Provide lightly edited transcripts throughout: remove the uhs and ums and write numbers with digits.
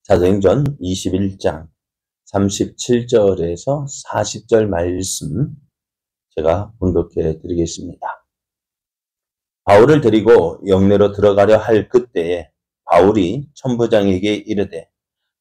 사도행전 21장 37절에서 40절 말씀 제가 봉독해 드리겠습니다. 바울을 데리고 영내로 들어가려 할 그때에 바울이 천부장에게 이르되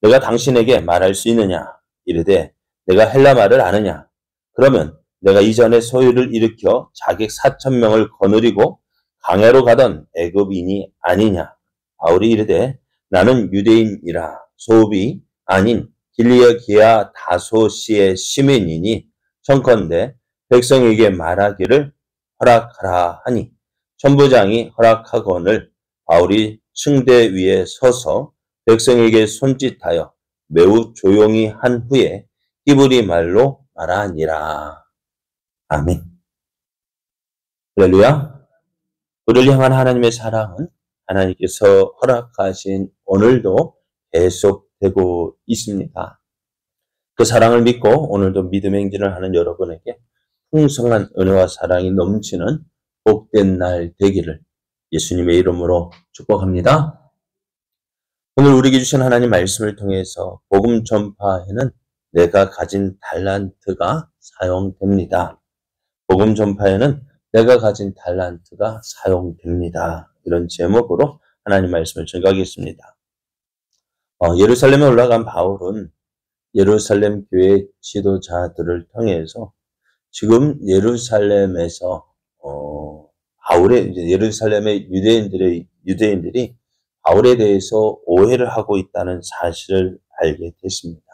내가 당신에게 말할 수 있느냐? 이르되 내가 헬라 말을 아느냐? 그러면 내가 이전에 소유를 일으켜 자객 4,000명을 거느리고 광야로 가던 애굽인이 아니냐? 바울이 이르되 나는 유대인이라 소읍이 아닌 길리기아 다소시의 시민이니 청컨대 백성에게 말하기를 허락하라 하니 천부장이 허락하거늘 바울이 층대 위에 서서 백성에게 손짓하여 매우 조용히 한 후에 히브리 말로 말하니라. 아멘. 할렐루야. 우리를 향한 하나님의 사랑은 하나님께서 허락하신 오늘도 계속되고 있습니다. 그 사랑을 믿고 오늘도 믿음의 행진을 하는 여러분에게 풍성한 은혜와 사랑이 넘치는 복된 날 되기를 예수님의 이름으로 축복합니다. 오늘 우리에게 주신 하나님 말씀을 통해서 복음 전파에는 내가 가진 달란트가 사용됩니다. 복음 전파에는 내가 가진 달란트가 사용됩니다. 이런 제목으로 하나님 말씀을 전가하겠습니다. 예루살렘에 올라간 바울은 예루살렘 교회 지도자들을 통해서 지금 예루살렘에서 예루살렘의 유대인들이 바울에 대해서 오해를 하고 있다는 사실을 알게 됐습니다.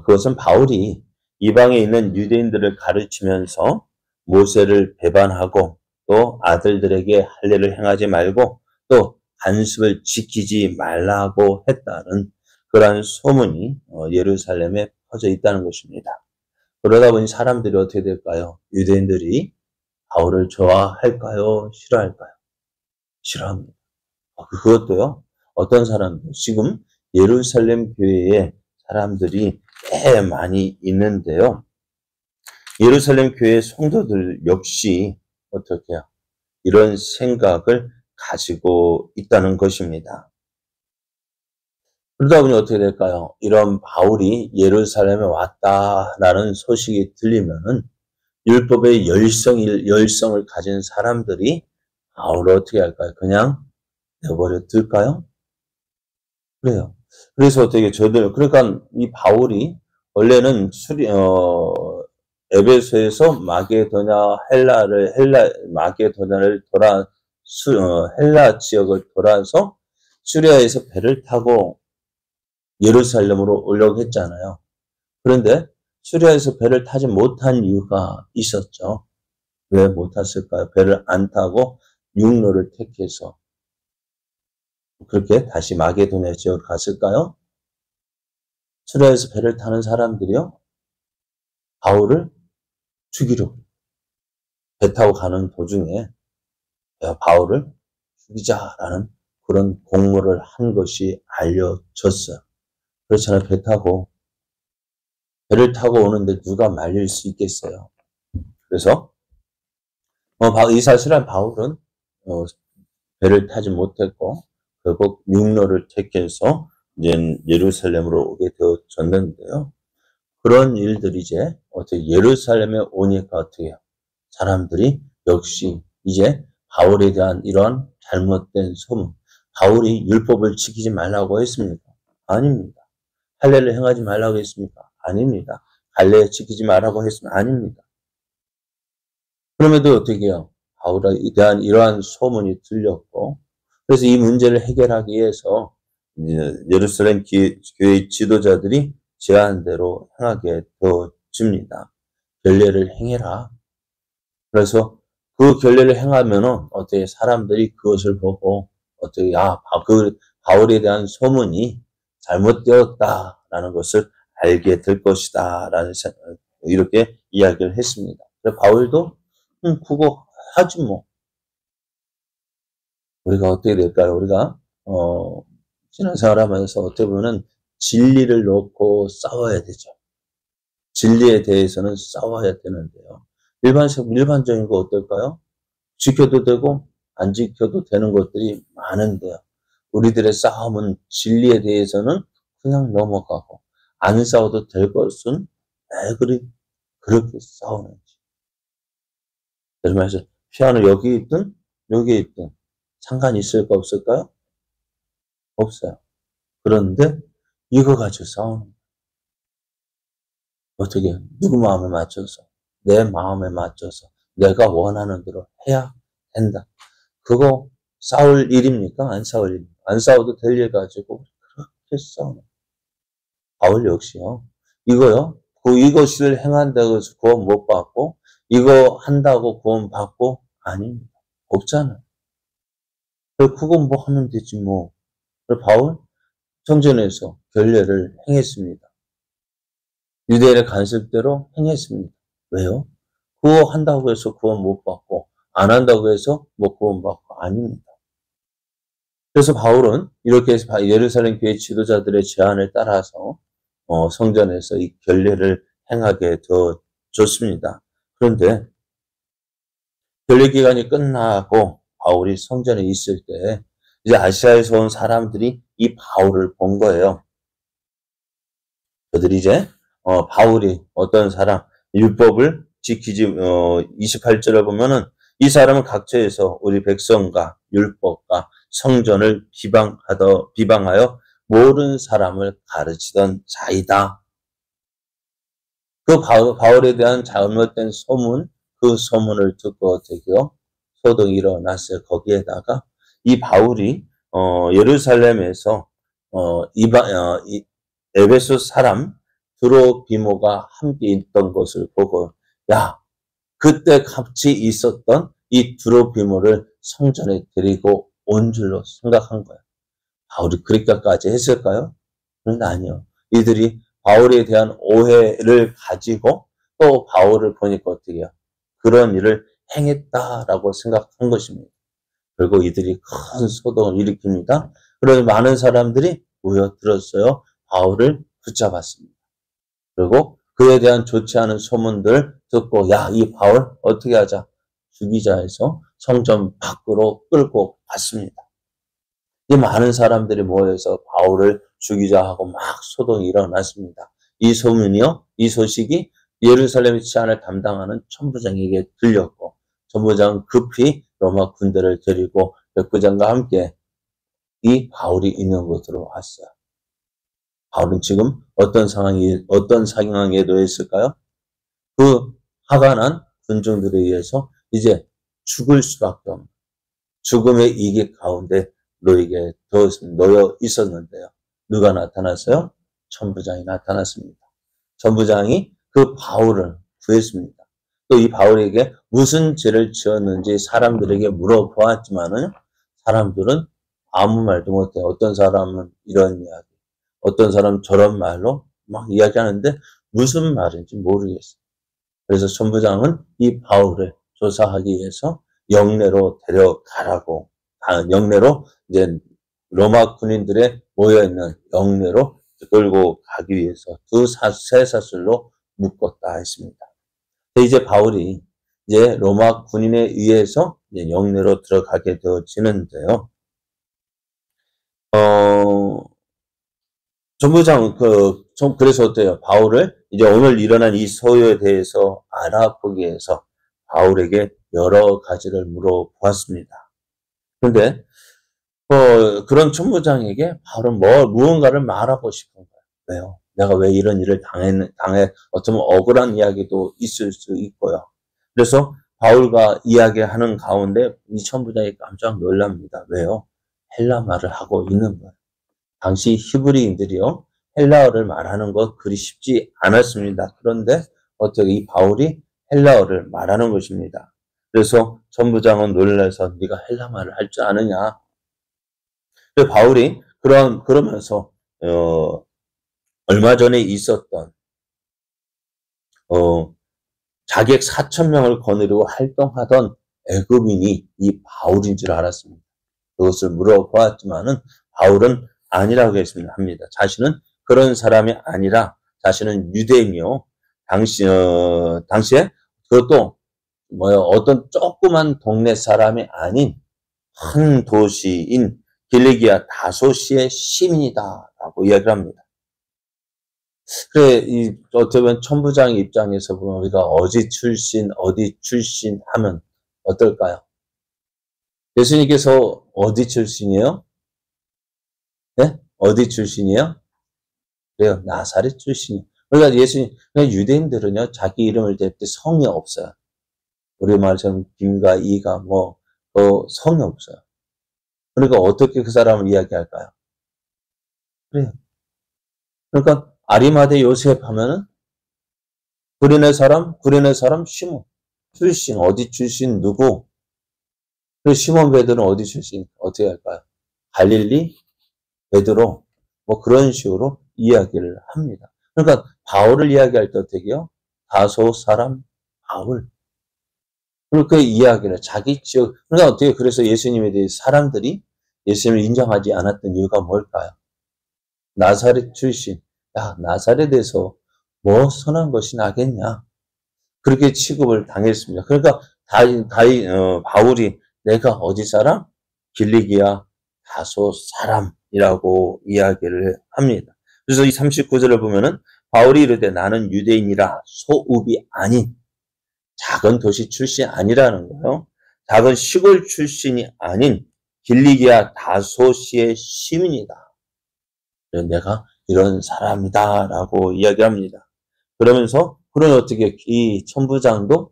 그것은 바울이 이방에 있는 유대인들을 가르치면서 모세를 배반하고 또 아들들에게 할례를 행하지 말고 또 안식을 지키지 말라고 했다는 그러한 소문이 예루살렘에 퍼져 있다는 것입니다. 그러다 보니 사람들이 어떻게 될까요? 유대인들이 바울을 좋아할까요? 싫어할까요? 싫어합니다. 그것도요, 어떤 사람들, 지금 예루살렘 교회에 사람들이 꽤 많이 있는데요. 예루살렘 교회 성도들 역시 어떻게 해요? 이런 생각을 가지고 있다는 것입니다. 그러다 보니 어떻게 될까요? 이런 바울이 예루살렘에 왔다라는 소식이 들리면은 율법의 열성을 가진 사람들이 바울을 어떻게 할까요? 그냥 내버려 둘까요? 그래요. 그래서 어떻게 그러니까 이 바울이 원래는 에베소에서 마게도냐를 헬라 지역을 돌아서 수리아에서 배를 타고 예루살렘으로 오려고 했잖아요. 그런데 수리아에서 배를 타지 못한 이유가 있었죠. 왜 못 탔을까요? 배를 안 타고 육로를 택해서 그렇게 다시 마게도냐 지역으로 갔을까요? 수리아에서 배를 타는 사람들이요, 바울을 죽이려고 배 타고 가는 도중에 바울을 죽이자라는 그런 공모를 한 것이 알려졌어요. 그렇잖아요. 배를 타고 오는데 누가 말릴 수 있겠어요. 그래서 이 사실은 바울은 배를 타지 못했고 결국 육로를 택해서 이제 예루살렘으로 오게 되어졌는데요. 그런 일들이 이제 어떻게 예루살렘에 오니까 어떻게 해요? 사람들이 역시 이제 바울에 대한 이런 잘못된 소문, 바울이 율법을 지키지 말라고 했습니까? 아닙니다. 할례를 행하지 말라고 했습니까? 아닙니다. 할례 지키지 말라고 했습니까? 아닙니다. 그럼에도 어떻게 해요? 바울에 대한 이러한 소문이 들렸고, 그래서 이 문제를 해결하기 위해서 예루살렘 교회 지도자들이 제안대로 행하게 되어집니다. 결례를 행해라. 그래서 그 결례를 행하면은 어떻게 사람들이 그것을 보고 어떻게 그 바울에 대한 소문이 잘못되었다라는 것을 알게 될 것이다라는 이렇게 이야기를 했습니다. 그래서 바울도 그거 하지 뭐. 우리가 어떻게 될까요? 우리가 신앙생활하면서 어떻게 보면 진리를 놓고 싸워야 되죠. 진리에 대해서는 싸워야 되는데요. 일반적인 거 어떨까요? 지켜도 되고 안 지켜도 되는 것들이 많은데요. 우리들의 싸움은 진리에 대해서는 그냥 넘어가고 안 싸워도 될 것은 왜 그렇게 싸우는지. 그래서 피아노 여기 있든 여기 있든 상관이 있을까 없을까요? 없어요. 그런데 이거 가지고 싸우는 거예요. 어떻게 누구 마음에 맞춰서 내 마음에 맞춰서 내가 원하는 대로 해야 된다. 그거 싸울 일입니까? 안 싸울 일입니까? 안 싸워도 될 일 가지고 그렇게 싸우는 바울 역시요. 이거요. 이것을 행한다고 해서 구원 못 받고 이거 한다고 구원 받고 아닙니다. 없잖아요. 그건 뭐 하면 되지 뭐. 바울 성전에서 결례를 행했습니다. 유대인의 간섭대로 행했습니다. 왜요? 그거 한다고 해서 구원 못 받고 안 한다고 해서 뭐 구원 받고 아닙니다. 그래서 바울은 이렇게 해서 예루살렘 교회 지도자들의 제안을 따라서 성전에서 이 결례를 행하게 되어졌습니다. 그런데 결례 기간이 끝나고 바울이 성전에 있을 때 이제 아시아에서 온 사람들이 이 바울을 본 거예요. 그들이 이제 바울이 어떤 사람 율법을 지키지 28절에 보면은 이 사람은 각처에서 우리 백성과 율법과 성전을 비방하여 모든 사람을 가르치던 자이다. 그 바울에 대한 잘못된 소문, 그 소문을 듣고 어떻게요? 소동이 일어났어요. 거기에다가 이 바울이 예루살렘에서 에베소 사람 드로비모가 함께 있던 것을 보고 야, 그때 같이 있었던 이 드로비모를 성전에 데리고 온 줄로 생각한 거예요. 바울이 그렇게까지 했을까요? 그런 게 아니에요. 이들이 바울에 대한 오해를 가지고 또 바울을 보니까 어떻게 해요? 그런 일을 행했다라고 생각한 것입니다. 결국 이들이 큰 소동을 일으킵니다. 그래서 많은 사람들이 모여들었어요. 바울을 붙잡았습니다. 그리고 그에 대한 좋지 않은 소문들 듣고 야, 이 바울 어떻게 하자? 죽이자 해서 성전 밖으로 끌고 갔습니다. 이 많은 사람들이 모여서 바울을 죽이자 하고 막 소동이 일어났습니다. 이 소문이요, 이 소식이 예루살렘의 치안을 담당하는 천부장에게 들렸고 천부장은 급히 로마 군대를 데리고 백부장과 함께 이 바울이 있는 곳으로 왔어요. 바울은 지금 어떤 상황에 놓여 있을까요? 그 화가 난 군중들에 의해서 이제 죽을 수밖에 없는 죽음의 위기 가운데 놓여 있었는데요. 누가 나타났어요? 천부장이 나타났습니다. 천부장이 그 바울을 구했습니다. 또 이 바울에게 무슨 죄를 지었는지 사람들에게 물어보았지만은 사람들은 아무 말도 못해요. 어떤 사람은 이런 이야기, 어떤 사람은 저런 말로 막 이야기하는데 무슨 말인지 모르겠어요. 그래서 천부장은 이 바울을 조사하기 위해서 영내로 데려가라고, 영내로 이제 로마 군인들의 모여있는 영내로 끌고 가기 위해서 새 사슬로 묶었다 했습니다. 이제 바울이 이제 로마 군인에 의해서 이제 영내로 들어가게 되어지는데요. 전부장, 그래서 어때요? 바울을 이제 오늘 일어난 이 소요에 대해서 알아보기 위해서 바울에게 여러 가지를 물어보았습니다. 그런데, 그런 천부장에게 바울은 무언가를 말하고 싶은 거예요. 왜요? 내가 왜 이런 일을 어쩌면 억울한 이야기도 있을 수 있고요. 그래서 바울과 이야기하는 가운데 이 천부장이 깜짝 놀랍니다. 왜요? 헬라 말을 하고 있는 거예요. 당시 히브리인들이요, 헬라어를 말하는 것 그리 쉽지 않았습니다. 그런데 어떻게 이 바울이 헬라어를 말하는 것입니다. 그래서 천부장은 놀라서 네가 헬라 말을 할 줄 아느냐? 바울이 그러면서 얼마 전에 있었던 자객 4,000명을 거느리고 활동하던 애굽인이 이 바울인 줄 알았습니다. 그것을 물어보았지만은 바울은 아니라고 합니다. 자신은 그런 사람이 아니라 자신은 유대인이요. 당시에 그것도 어떤 조그만 동네 사람이 아닌 큰 도시인 길리기아 다소시의 시민이다 라고 이야기를 합니다. 그래, 어떻게 보면 천부장 입장에서 보면 우리가 어디 출신 하면 어떨까요? 예수님께서 어디 출신이에요? 네? 어디 출신이에요? 그래요. 나사렛 출신이에요. 그러니까 그러니까 유대인들은요, 자기 이름을 댈 때 성이 없어요. 우리말처럼 김과 이가 성이 없어요. 그러니까 어떻게 그 사람을 이야기할까요? 그래요. 그러니까 아리마대 요셉 하면은 구레네 사람 시몬. 출신, 어디 출신, 누구? 그 시몬 베드로는 어디 출신? 어떻게 할까요? 갈릴리, 베드로, 그런 식으로 이야기를 합니다. 그러니까 바울을 이야기할 때 어떻게 해요? 다소 사람 바울. 그렇게 이야기를 자기 지역, 그러니까 어떻게 그래서 예수님에 대해 사람들이 예수님을 인정하지 않았던 이유가 뭘까요? 나사렛 출신. 야, 나사렛에서 뭐 선한 것이 나겠냐? 그렇게 취급을 당했습니다. 그러니까 바울이 내가 어디 사람? 길리기아 다소 사람이라고 이야기를 합니다. 그래서 이 39절을 보면은 바울이 이르되 나는 유대인이라 소읍이 아닌 작은 도시 출신이 아니라는 거예요. 작은 시골 출신이 아닌 길리기아 다소시의 시민이다. 내가 이런 사람이다라고 이야기합니다. 그러면서 그런 어떻게 이 천부장도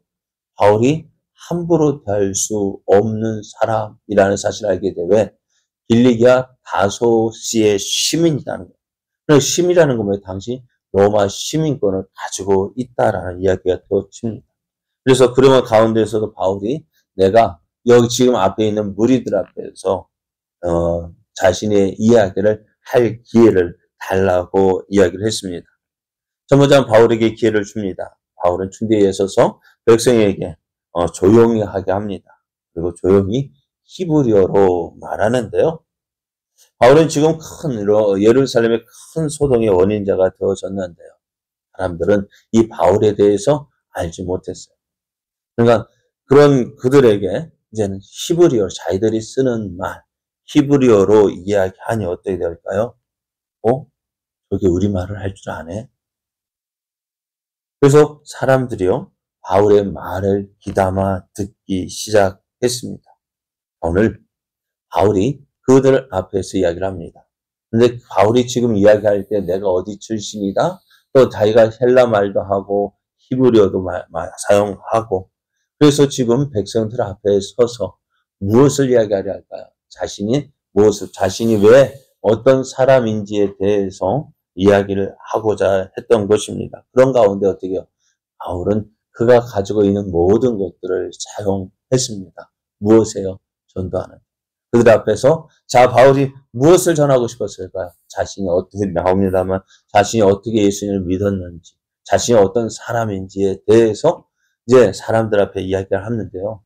바울이 함부로 대할 수 없는 사람이라는 사실을 알게 되왜 길리기아 다소시의 시민이라는 거예요. 그래서 시민이라는 건 당시 로마 시민권을 가지고 있다라는 이야기가 되어집니다. 그래서 그러면 가운데에서도 바울이 내가 여기 지금 앞에 있는 무리들 앞에서 자신의 이야기를 할 기회를 달라고 이야기를 했습니다. 천부장 바울에게 기회를 줍니다. 바울은 중대에 서서 백성에게 조용히 하게 합니다. 그리고 조용히 히브리어로 말하는데요. 바울은 지금 예루살렘의 큰 소동의 원인자가 되어졌는데요. 사람들은 이 바울에 대해서 알지 못했어요. 그러니까 그런 그들에게 이제는 히브리어, 자기들이 쓰는 말, 히브리어로 이야기하니 어떻게 될까요? 저게 우리말을 할 줄 아네? 그래서 사람들이요, 바울의 말을 귀담아 듣기 시작했습니다. 오늘 바울이 그들 앞에서 이야기를 합니다. 근데 바울이 지금 이야기할 때 내가 어디 출신이다? 또 자기가 헬라 말도 하고 히브리어도 사용하고 그래서 지금 백성들 앞에 서서 무엇을 이야기하려 할까요? 자신이 왜 어떤 사람인지에 대해서 이야기를 하고자 했던 것입니다. 그런 가운데 어떻게 해요? 바울은 그가 가지고 있는 모든 것들을 사용했습니다. 무엇이에요? 전도하는. 그들 앞에서 바울이 무엇을 전하고 싶었을까요? 자신이 어떻게 나옵니다만 자신이 어떻게 예수님을 믿었는지 자신이 어떤 사람인지에 대해서 이제 사람들 앞에 이야기를 하는데요.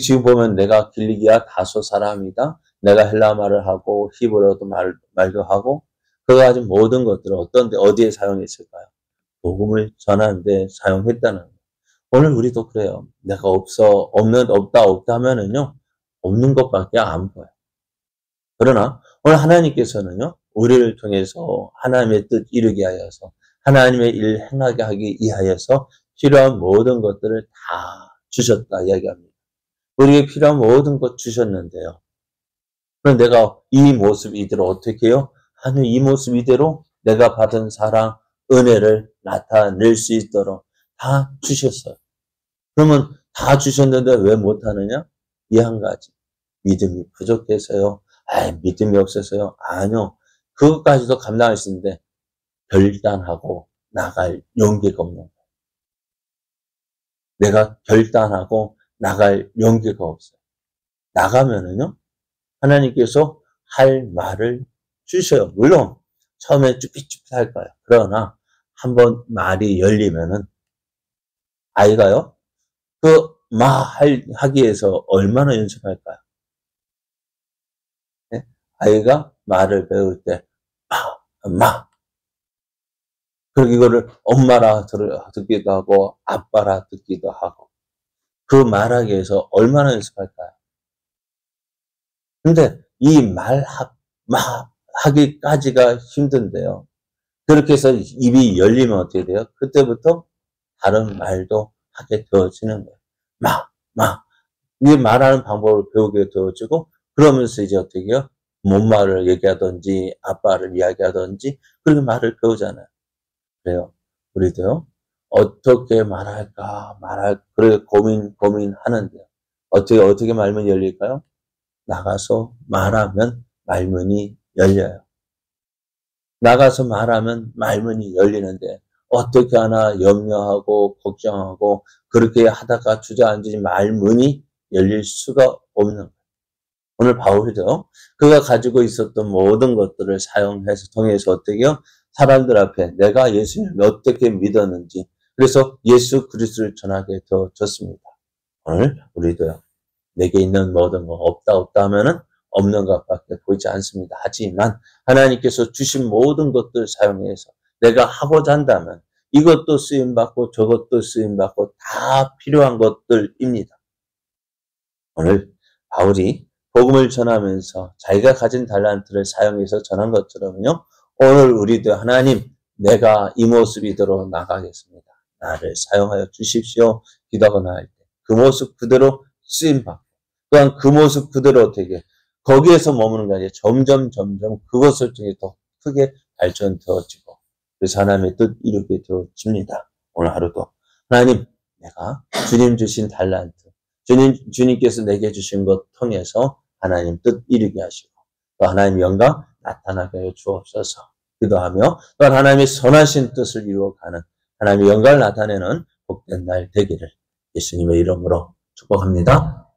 지금 보면 내가 길리기아 다소 사람이다. 내가 헬라 말을 하고 히브리어도 말도 하고 그가 가진 모든 것들을 어디에 사용했을까요? 복음을 전하는 데 사용했다는 거예요. 오늘 우리도 그래요. 내가 없다 하면은요. 없는 것밖에 안 보여요. 그러나 오늘 하나님께서는요. 우리를 통해서 하나님의 뜻 이루게 하여서 하나님의 일 행하게 하기 위하여서 필요한 모든 것들을 다 주셨다 이야기합니다. 우리에게 필요한 모든 것 주셨는데요. 그럼 내가 이 모습 이대로 어떻게 해요? 하나님 이 모습 이대로 내가 받은 사랑, 은혜를 나타낼 수 있도록 다 주셨어요. 그러면 다 주셨는데 왜 못하느냐? 이 한 가지. 믿음이 부족해서요. 믿음이 없어서요. 아니요. 그것까지도 감당할 수 있는데 결단하고 나갈 용기가 없는 거예요. 내가 결단하고 나갈 용기가 없어요. 나가면은요. 하나님께서 할 말을 주셔요. 물론 처음에 쭈삣쭈삣할 거예요. 그러나 한번 말이 열리면은 아이가요. 하기 위해서 얼마나 연습할까요? 네? 아이가 말을 배울 때 마. 그리고 이거를 엄마라 듣기도 하고 아빠라 듣기도 하고 그 말하기 위해서 얼마나 연습할까요? 근데 이 하기까지가 힘든데요. 그렇게 해서 입이 열리면 어떻게 돼요? 그때부터 다른 말도 하게 되어지는 거예요. 이 말하는 방법을 배우게 되어지고, 그러면서 이제 어떻게 해요? 몸말을 얘기하든지, 아빠를 이야기하든지, 그렇게 말을 배우잖아요. 그래요. 우리도요, 어떻게 그래, 고민하는데요. 어떻게 말문이 열릴까요? 나가서 말하면 말문이 열려요. 나가서 말하면 말문이 열리는데, 어떻게 하나 염려하고, 걱정하고, 그렇게 하다가 주저앉으니 말문이 열릴 수가 없는 거예요. 오늘 바울이죠. 그가 가지고 있었던 모든 것들을 통해서 어떻게요? 사람들 앞에 내가 예수님을 어떻게 믿었는지, 그래서 예수 그리스도를 전하게 되어졌습니다. 오늘 우리도요. 내게 있는 모든 거 없다 하면은 없는 것밖에 보이지 않습니다. 하지만 하나님께서 주신 모든 것들 사용해서 내가 하고자 한다면 이것도 쓰임받고 저것도 쓰임받고 다 필요한 것들입니다. 오늘 바울이 복음을 전하면서 자기가 가진 달란트를 사용해서 전한 것처럼요. 오늘 우리도 하나님, 내가 이 모습이도록 나가겠습니다. 나를 사용하여 주십시오. 기도하고 나갈 때 그 모습 그대로 쓰임받고, 또한 그 모습 그대로 어떻게 거기에서 머무는 게 아니라 점점 그것을 통해 더 크게 발전되어지고, 그래서 하나님의 뜻 이루게 되어집니다. 오늘 하루도 하나님, 내가 주님 주신 달란트, 주님께서 내게 주신 것 통해서 하나님 뜻 이루게 하시고, 또 하나님 영광 나타나게 하여 주옵소서. 기도하며 또한 하나님의 선하신 뜻을 이루어가는 하나님의 영광을 나타내는 복된 날 되기를 예수님의 이름으로 축복합니다.